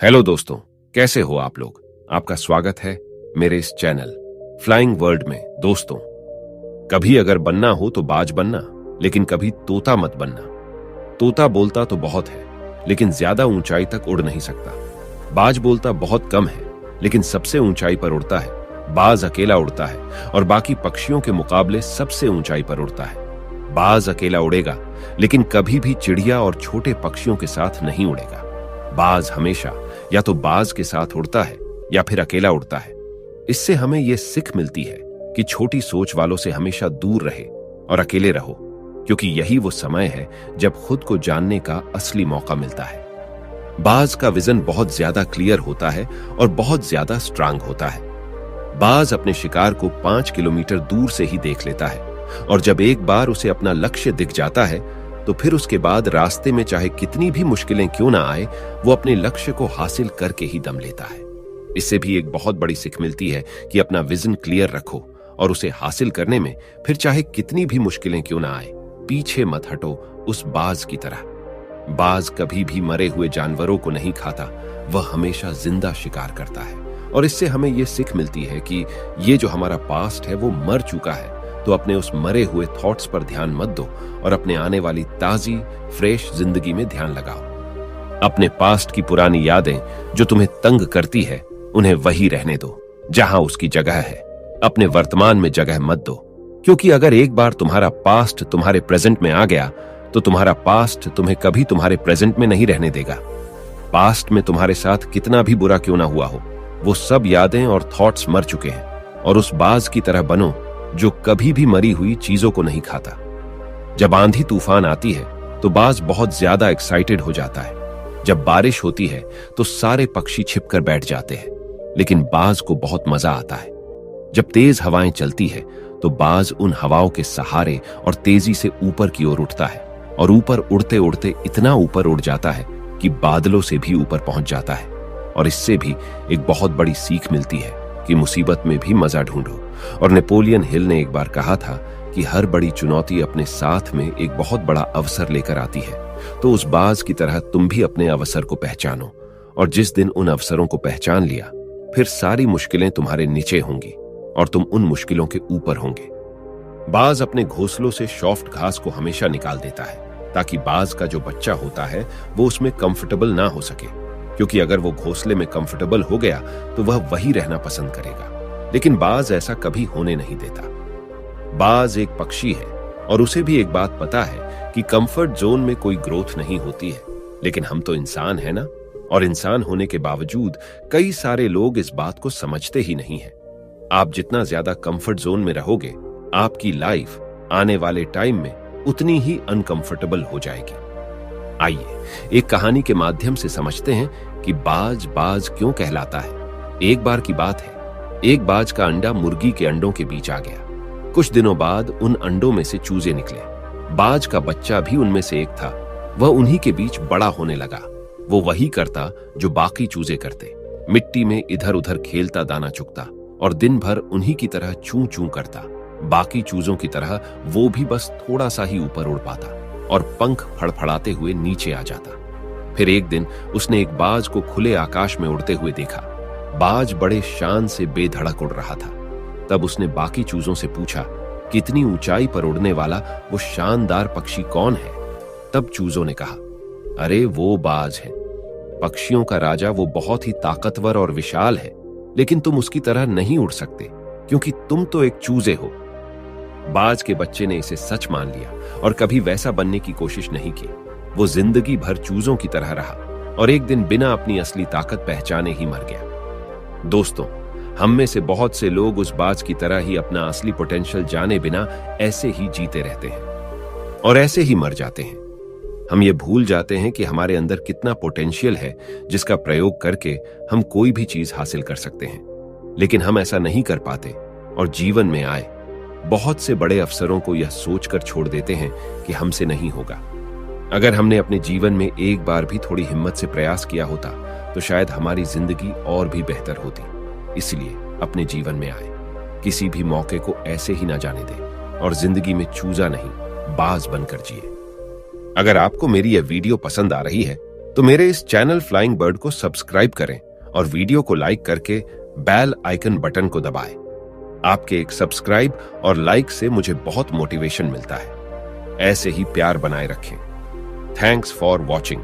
Hello दोस्तों, कैसे हो आप लोग। आपका स्वागत है मेरे इस चैनल फ्लाइंग वर्ल्ड में। दोस्तों, कभी अगर बनना हो तो बाज बनना, लेकिन कभी तोता मत बनना। तोता बोलता तो बहुत है, लेकिन ज्यादा ऊंचाई तक उड़ नहीं सकता। बाज बोलता बहुत कम है, लेकिन सबसे ऊंचाई पर उड़ता है। बाज अकेला उड़ता है और बाकी पक्षियों के मुकाबले सबसे ऊंचाई पर उड़ता है। बाज अकेला उड़ेगा, लेकिन कभी भी चिड़िया और छोटे पक्षियों के साथ नहीं उड़ेगा। बाज हमेशा या तो बाज के साथ उड़ता है या फिर अकेला उड़ता है। इससे हमें यह सीख मिलती है कि छोटी सोच वालों से हमेशा दूर रहे और अकेले रहो, क्योंकि यही वो समय है जब खुद को जानने का असली मौका मिलता है। बाज का विजन बहुत ज्यादा क्लियर होता है और बहुत ज्यादा स्ट्रांग होता है। बाज अपने शिकार को 5 किलोमीटर दूर से ही देख लेता है, और जब एक बार उसे अपना लक्ष्य दिख जाता है तो फिर उसके बाद रास्ते में चाहे कितनी भी मुश्किलें क्यों ना आए, वो अपने लक्ष्य को हासिल करके ही दम लेता है। इससे भी एक बहुत बड़ी सीख मिलती है कि अपना विजन क्लियर रखो और उसे हासिल करने में फिर चाहे कितनी भी मुश्किलें क्यों ना आए, पीछे मत हटो उस बाज की तरह। बाज कभी भी मरे हुए जानवरों को नहीं खाता, वह हमेशा जिंदा शिकार करता है। और इससे हमें यह सीख मिलती है कि ये जो हमारा पास्ट है वो मर चुका है, तो अपने उस मरे हुए थॉट्स पर ध्यान मत दो और अपने आने वाली ताजी फ्रेश जिंदगी में ध्यान लगाओ। अपने पास्ट की पुरानी यादें जो तुम्हें तंग करती है, उन्हें वही रहने दो जहां उसकी जगह है। अपने वर्तमान में जगह मत दो, क्योंकि अगर एक बार तुम्हारा पास्ट तुम्हारे प्रेजेंट में आ गया तो तुम्हारा पास्ट तुम्हें कभी तुम्हारे प्रेजेंट में नहीं रहने देगा। पास्ट में तुम्हारे साथ कितना भी बुरा क्यों ना हुआ हो, वो सब यादें और थॉट्स मर चुके हैं। और उस बाज की तरह बनो जो कभी भी मरी हुई चीजों को नहीं खाता। जब आंधी तूफान आती है तो बाज बहुत ज्यादा एक्साइटेड हो जाता है। जब बारिश होती है तो सारे पक्षी छिपकर बैठ जाते हैं, लेकिन बाज को बहुत मजा आता है। जब तेज हवाएं चलती है तो बाज उन हवाओं के सहारे और तेजी से ऊपर की ओर उठता है, और ऊपर उड़ते उड़ते इतना ऊपर उड़ जाता है कि बादलों से भी ऊपर पहुंच जाता है। और इससे भी एक बहुत बड़ी सीख मिलती है कि मुसीबत में भी मजा ढूंढो। और नेपोलियन हिल ने एक बार कहा था कि हर बड़ी चुनौती अपने साथ में एक बहुत बड़ा अवसर लेकर आती है। तो उस बाज की तरह तुम भी अपने अवसर को पहचानो, और जिस दिन उन अवसरों को पहचान लिया, फिर सारी मुश्किलें तुम्हारे नीचे होंगी और तुम उन मुश्किलों के ऊपर होंगे। बाज अपने घोंसलों से सॉफ्ट घास को हमेशा निकाल देता है, ताकि बाज का जो बच्चा होता है वो उसमें कंफर्टेबल ना हो सके, क्योंकि अगर वो घोंसले में कंफर्टेबल हो गया तो वह वही रहना पसंद करेगा। लेकिन बाज ऐसा कभी होने नहीं देता। बाज एक पक्षी है और उसे भी एक बात पता है कि कंफर्ट जोन में कोई ग्रोथ नहीं होती है। लेकिन हम तो इंसान हैं ना, और इंसान होने के बावजूद कई सारे लोग इस बात को समझते ही नहीं है। आप जितना ज्यादा कंफर्ट जोन में रहोगे, आपकी लाइफ आने वाले टाइम में उतनी ही अनकंफर्टेबल हो जाएगी। आइए एक कहानी के माध्यम से समझते हैं कि बाज बाज क्यों कहलाता है। एक बार की बात है, एक बाज का अंडा मुर्गी के अंडों के बीच आ गया। कुछ दिनों बाद उन अंडों में से चूजे निकले। बाज का बच्चा भी उनमें से एक था। वह उन्हीं के बीच बड़ा होने लगा। वो वही करता जो बाकी चूजे करते, मिट्टी में इधर उधर खेलता, दाना चुगता और दिन भर उन्हीं की तरह चूं चूं करता। बाकी चूजों की तरह वो भी बस थोड़ा सा ही ऊपर उड़ पाता और पंख फड़फड़ाते हुए नीचे आ जाता। फिर एक दिन उसने एक बाज को खुले आकाश में उड़ते हुए देखा। बाज बड़े शान से बेधड़क उड़ रहा था। तब उसने बाकी चूजों से पूछा कि इतनी ऊंचाई पर उड़ने वाला वो शानदार पक्षी कौन है। तब चूजों ने कहा, अरे वो बाज है, पक्षियों का राजा। वो बहुत ही ताकतवर और विशाल है, लेकिन तुम उसकी तरह नहीं उड़ सकते, क्योंकि तुम तो एक चूजे हो। बाज के बच्चे ने इसे सच मान लिया और कभी वैसा बनने की कोशिश नहीं की। वो जिंदगी भर चूजों की तरह रहा और एक दिन बिना अपनी असली ताकत पहचाने ही मर गया। दोस्तों, हम में से बहुत से लोग उस बाज की तरह ही अपना असली पोटेंशियल जाने बिना ऐसे ही जीते रहते हैं और ऐसे ही मर जाते हैं। हम ये भूल जाते हैं कि हमारे अंदर कितना पोटेंशियल है, जिसका प्रयोग करके हम कोई भी चीज हासिल कर सकते हैं। लेकिन हम ऐसा नहीं कर पाते और जीवन में आए बहुत से बड़े अवसरों को यह सोचकर छोड़ देते हैं कि हमसे नहीं होगा। अगर हमने अपने जीवन में एक बार भी थोड़ी हिम्मत से प्रयास किया होता तो शायद हमारी जिंदगी और भी बेहतर होती। इसलिए अपने जीवन में आए, किसी भी मौके को ऐसे ही ना जाने दें और जिंदगी में चूजा नहीं, बाज बनकर जिए। अगर आपको मेरी यह वीडियो पसंद आ रही है तो मेरे इस चैनल फ्लाइंग बर्ड को सब्सक्राइब करें और वीडियो को लाइक करके बेल आइकन बटन को दबाएं। आपके एक सब्सक्राइब और लाइक से मुझे बहुत मोटिवेशन मिलता है। ऐसे ही प्यार बनाए रखें। Thanks for watching.